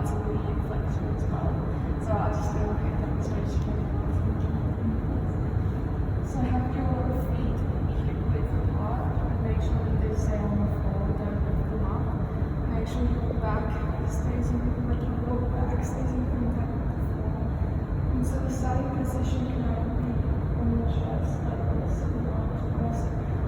parts of the flexion as well. So I'll just do a quick demonstration. So have your feet hip width apart and make sure that they stay on the floor, don't lift them up. Make sure your back stays in the lower back stays in contact with the floor. And so the starting position can either be on your chest like this,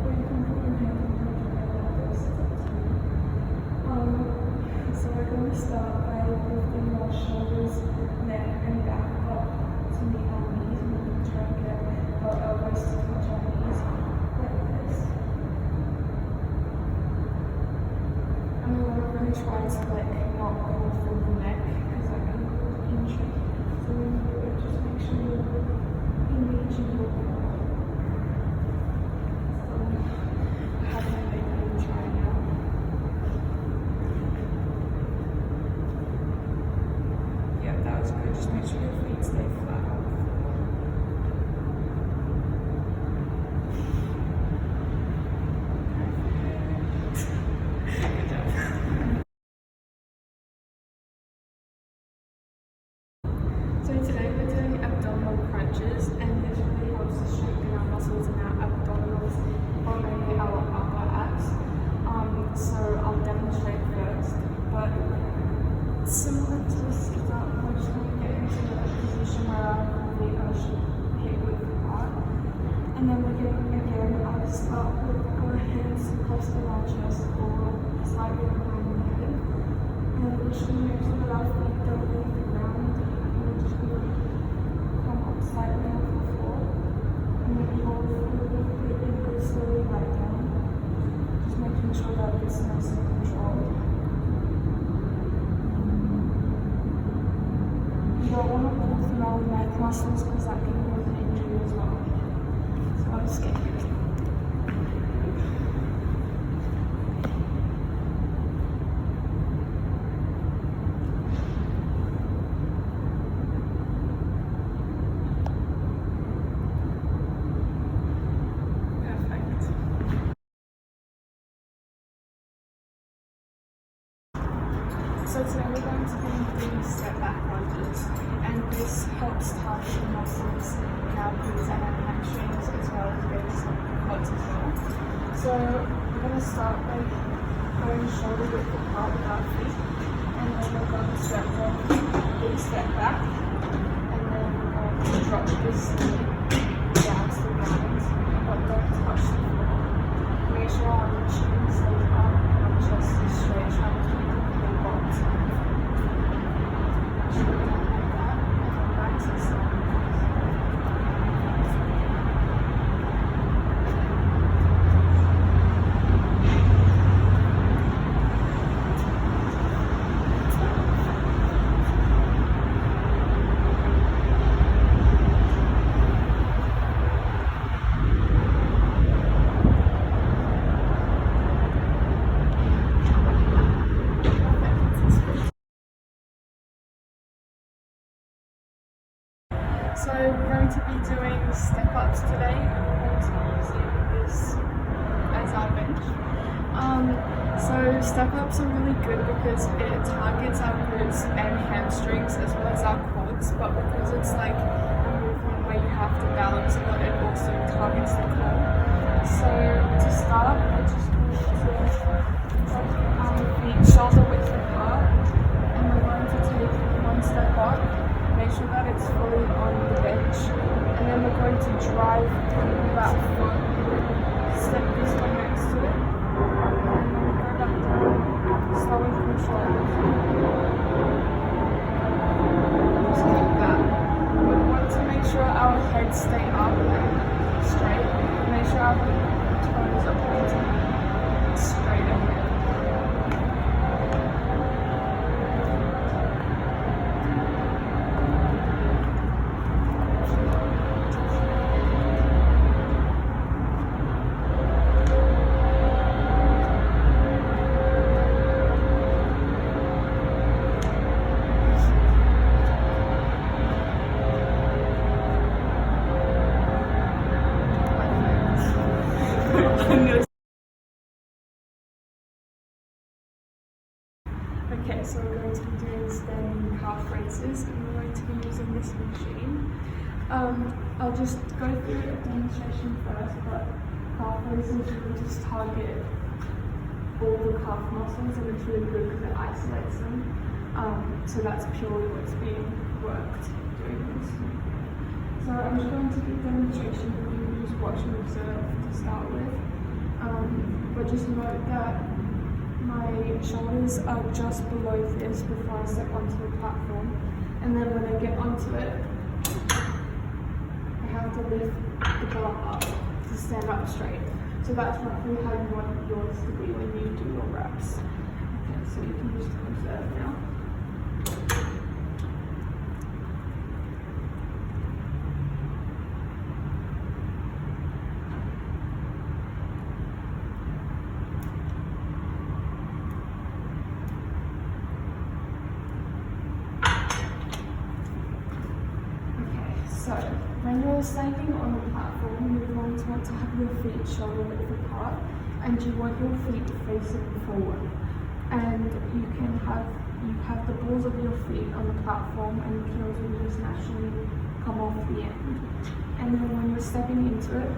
or you can put your hand on your head like this. So we're going to start by lifting our shoulders, neck, and back up to meet our knees, and we're going to try and get our elbows to touch our knees like this. And we're going to try to not pull through the neck because that can cause injury. So when you do it, just make sure you're engaging your core. So I have my baby try now. Yeah, that was good. Just make sure your feet stay flat on the floor. Good job. So today we're doing abdominal crunches, and this really helps to strengthen our muscles in our abdominals or maybe our upper abs. So I'll demonstrate first, but similar to the sit-up, we're just going to get into a position where our feet are hip width apart, and then we're going to again start with our hands crossed in our chest or slightly behind the head, and we're just going to make sure that our feet don't leave the ground. We're just going to come up slightly off the floor, and then hold it and go slowly back down, just making sure that it's nice and controlled. You don't want to pull through our neck muscles because that can cause an injury as well. So I'll just get here. Perfect. So today we're going to be doing step back lunges, and this helps target the muscles in our glutes and our hamstrings as well as maybe some quads as well. So we're going to start by going shoulder width apart with our feet, and then we're going to step one big step back, and then we're going to drop this knee down to the ground, but don't touch the floor. Make sure our chin stays up and our chest is straight, trying to keep the box. So we're going to be doing step-ups today. We're going to be using this as our bench. So step-ups are really good because it targets our glutes and hamstrings as well as our quads, but because it's like a movement where you have to balance a lot, it also targets the core. So to start, we're just going to take our feet shoulder width apart, and we're going to take one step up. Make sure that it's fully on the bench, and then we're going to drive that foot, step this one next to it, and then go back down, slow and controlled. Just keep that. We want to make sure our heads stay up and straight, and make sure our toes are pointing straight ahead. I'm gonna so we're going to be doing standing calf raises, and we're going to be using this machine. I'll just go through a demonstration first, but calf raises really just target all the calf muscles, and it's really good because it isolates them. So that's purely what's being worked doing this. So I'm just going to do a demonstration, and you can just watch and observe to start with. But just note that my shoulders are just below this before I step onto the platform, and then when I get onto it, I have to lift the bar up to stand up straight. So that's roughly how you want yours to be when you do your reps. Okay, so you can just observe now. So, when you're standing on the platform, you're going to want to have your feet shoulder width apart, and you want your feet facing forward. And you have the balls of your feet on the platform, and your heels will just naturally come off the end. And then when you're stepping into it,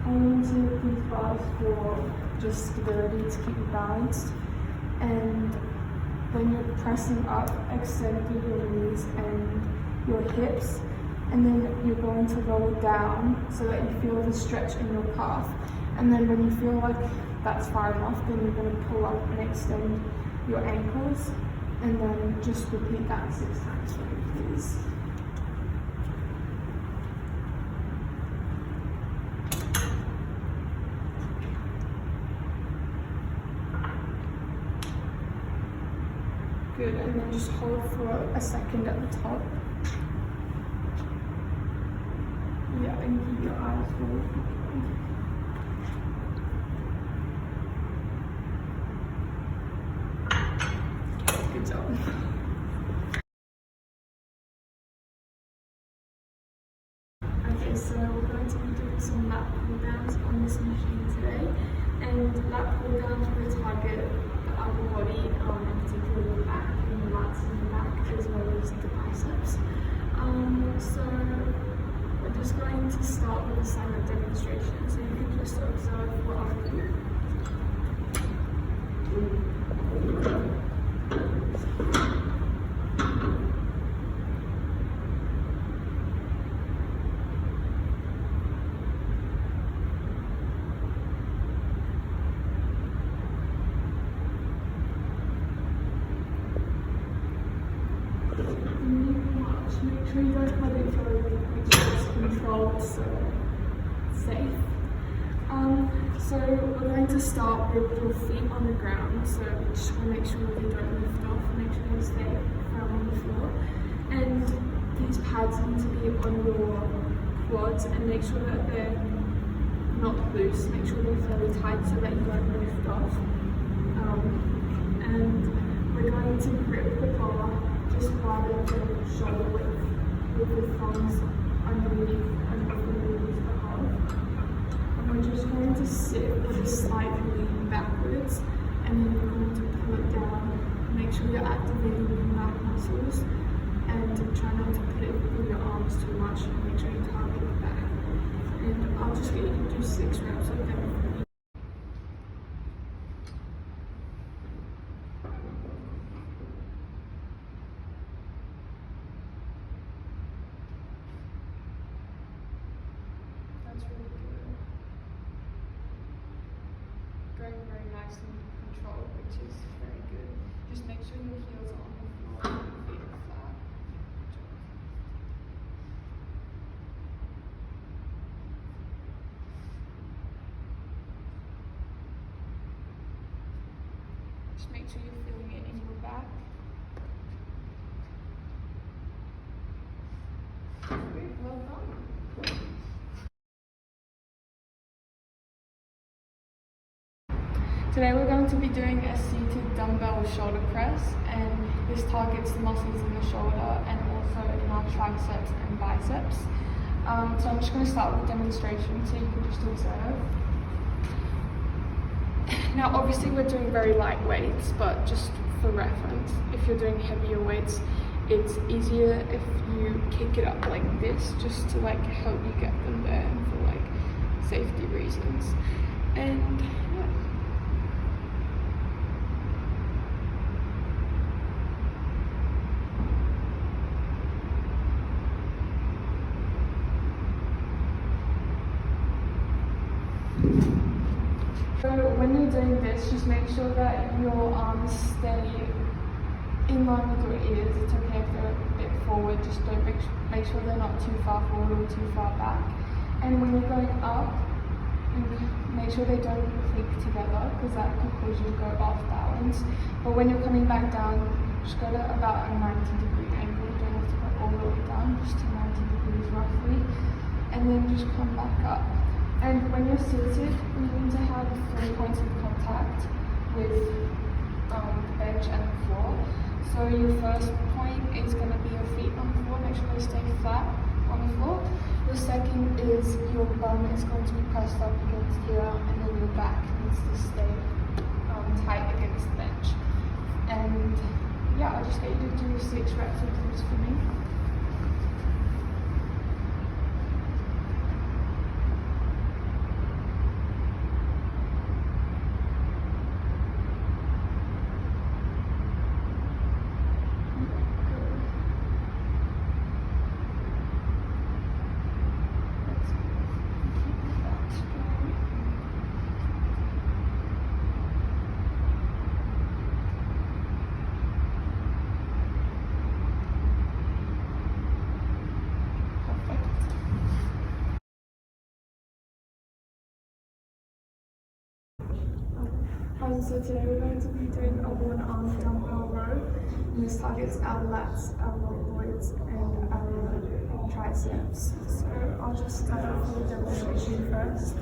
hold onto these bars for just stability to keep you balanced. And when you're pressing up, extend through your knees and your hips. And then you're going to roll down so that you feel the stretch in your calf. And then when you feel like that's far enough, then you're going to pull up and extend your ankles. And then just repeat that 6 times for me, please. Good, and then just hold for a second at the top. Yeah, and keep your eyes closed. Good job. Okay, so we're going to be doing some lat pull downs on this machine today, and lat pull downs will target the upper body, in particular the back and the lats in the back, as well as the biceps. So we're just going to start with a silent demonstration, so you can just observe what I do. Make sure you don't let it go, make sure it's controlled, so it's safe. So we're going to start with your feet on the ground, so just want to make sure that you don't lift off, make sure you stay firm on the floor. And these pads need to be on your quads, and make sure that they're not loose, make sure they're fairly tight so that you don't lift off. And we're going to grip the bar just wide open, shoulder width, with the thumbs underneath and underneath the hub. And we're just going to sit with a slight lean backwards, and then you're going to pull it down. Make sure you're activating your back muscles, and try not to put it with your arms too much, and make sure you target the back. And I'll just get you to do 6 reps of them. Going very nice and controlled, which is very good. Just make sure your heels are on the floor and your feet are flat. Just make sure you're feeling it in your back. Good, well done. Today we're going to be doing a seated dumbbell shoulder press, and this targets the muscles in the shoulder and also in our triceps and biceps. So I'm just going to start with a demonstration so you can just observe. Now obviously we're doing very light weights, but just for reference, if you're doing heavier weights, it's easier if you kick it up like this, just to like help you get them there and for like safety reasons. And yeah. So when you're doing this, just make sure that your arms stay in line with your ears. It's okay if they're a bit forward, just don't make sure they're not too far forward or too far back. And when you're going up, make sure they don't click together, because that could cause you to go off balance. But when you're coming back down, just go to about a 90-degree angle. You don't have to go all the way down, just to 90 degrees roughly. And then just come back up. And when you're seated, you need to have 3 points of contact with the bench and the floor. So your first point is going to be your feet on the floor, make sure they stay flat on the floor. The second is your bum is going to be pressed up against here, and then your back needs to stay tight against the bench. And yeah, I'll just get you to do 6 reps of this for me. So today we're going to be doing a 1-arm dumbbell row, and this targets our lats, our deltoids, and our triceps. So I'll just start off with a demonstration first.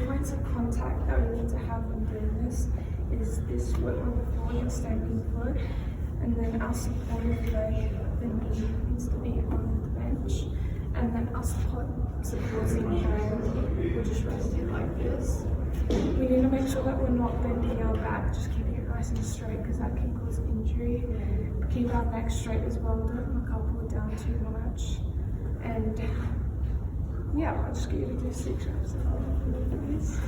Points of contact that we need to have when doing this is this foot on the floor, your standing foot, and then our supportive leg, the knee needs to be on the bench, and then our supporting hand will just rest it like this. We need to make sure that we're not bending our back, just keeping it nice and straight, because that can cause injury. Keep our neck straight as well, don't look up or down too much. And yeah, I'll just get you to do 6 reps of this.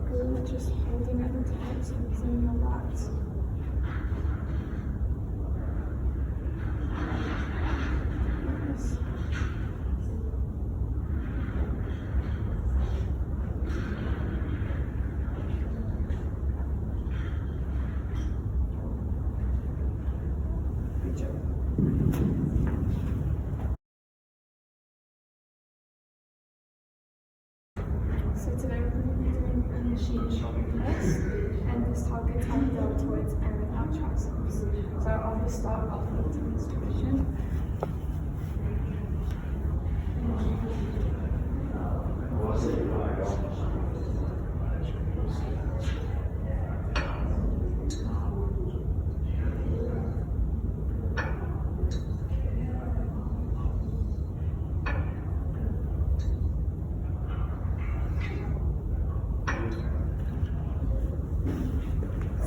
Good, just holding at the top so it's in your lats. So today we're going to be doing a machine shoulder press, and this targets our deltoids and our triceps. So I'll just start off with a demonstration.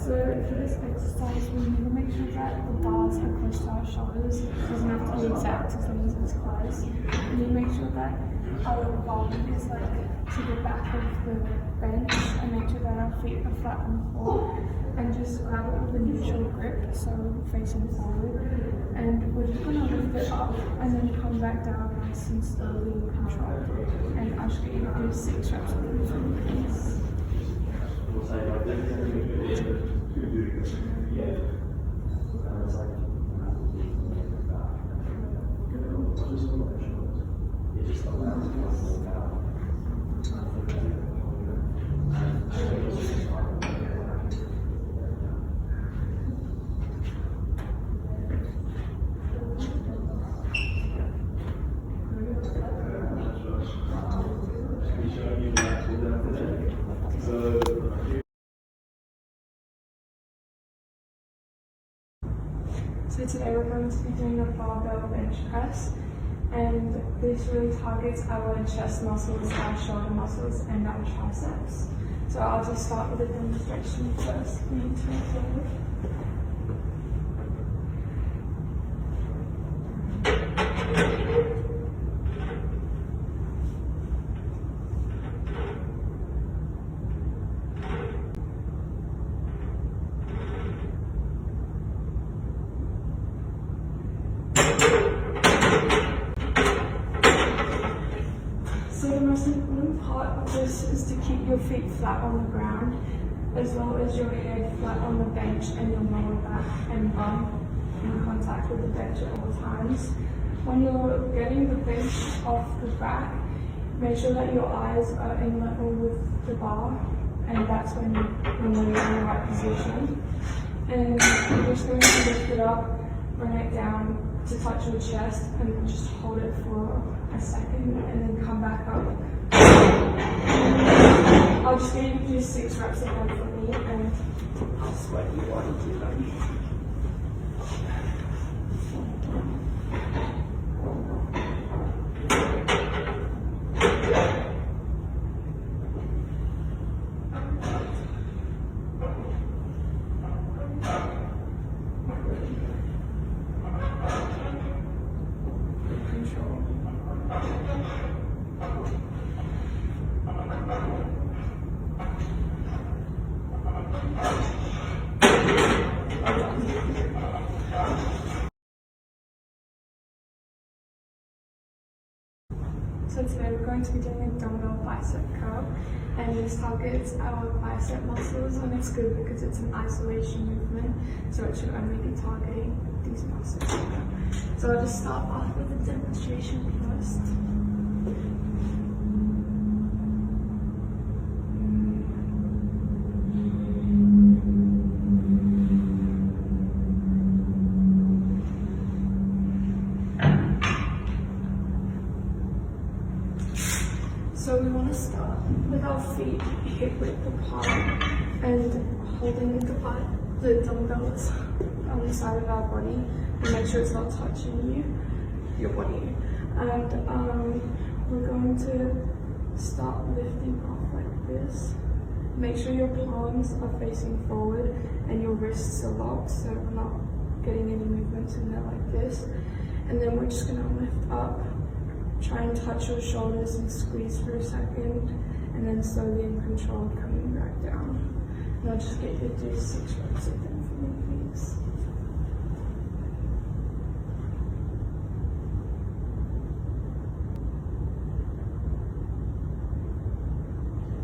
So for this exercise, we need to make sure that the bars are close to our shoulders. It doesn't have to be exact as long as it's close. We need to make sure that our bum is like to the back of the bench, and make sure that our feet are flat on the floor. And just grab it with a neutral grip, so facing forward. And we're just going to lift it up and then come back down nice and slowly and controlled. And I'll just get you to do 6 reps of this. today we're going to be doing a barbell bench press, and this really targets our chest muscles, our shoulder muscles and our triceps. So I'll just start with a demonstration first. You need to move forward. So the most important part of this is to keep your feet flat on the ground, as well as your head flat on the bench and your lower back and bum in contact with the bench at all times. When you're getting the bench off the back, make sure that your eyes are in level with the bar, and that's when you're in the right position. And you're just going to lift it up, bring it down to touch your chest, and just hold it for a second and then come back up. I'll just get you to do 6 reps again for me, and I'll sweat you while you do them. So today we're going to be doing a dumbbell bicep curl, and this targets our bicep muscles, and it's good because it's an isolation movement, so it should only be targeting these muscles. So I'll just start off with a demonstration first. So we want to start with our feet hip width apart and holding the dumbbells on the side of our body, and make sure it's not touching your body. And we're going to start lifting off like this. Make sure your palms are facing forward and your wrists are locked, so we're not getting any movements in there like this. And then we're just going to lift up. Try and touch your shoulders and squeeze for a second, and then slowly and controlled coming back down. And I'll just get you to do 6 reps again for me, please.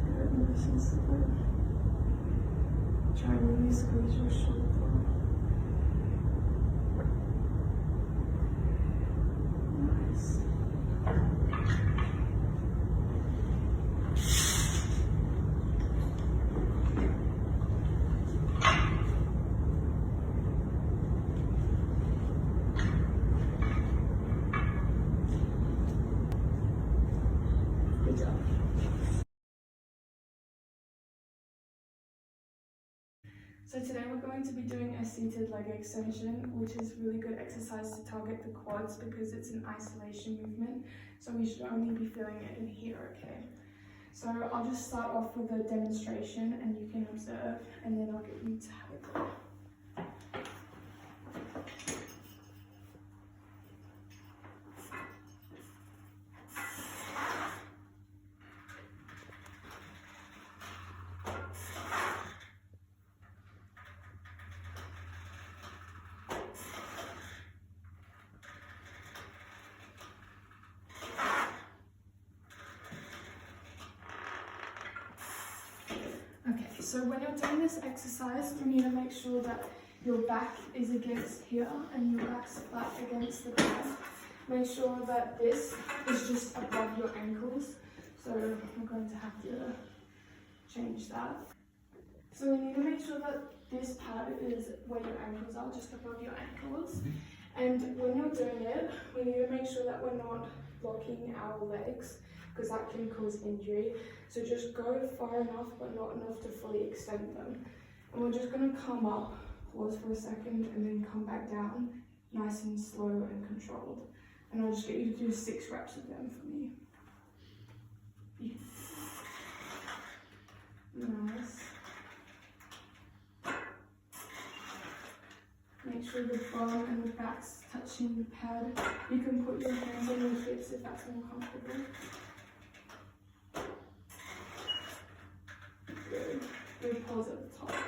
Good, nice and slow. Try and really squeeze your shoulder. Nice. Good job. So today we're going to be doing a seated leg extension, which is really good exercise to target the quads because it's an isolation movement. So we should only be feeling it in here, okay? So I'll just start off with a demonstration and you can observe, and then I'll get you to have a go. Okay, so when you're doing this exercise, you need to make sure that your back is against here and your back's flat against the ground. Make sure that this is just above your ankles. So I'm going to have to change that. So we need to make sure that this pad is where your ankles are, just above your ankles. And when you're doing it, we need to make sure that we're not blocking our legs, because that can cause injury. So just go far enough, but not enough to fully extend them. And we're just gonna come up, pause for a second, and then come back down nice and slow and controlled. And I'll just get you to do 6 reps of them for me. Nice. Make sure the bum and the back's touching the pad. You can put your hands on your hips if that's more comfortable. Good. Good pulls at the top.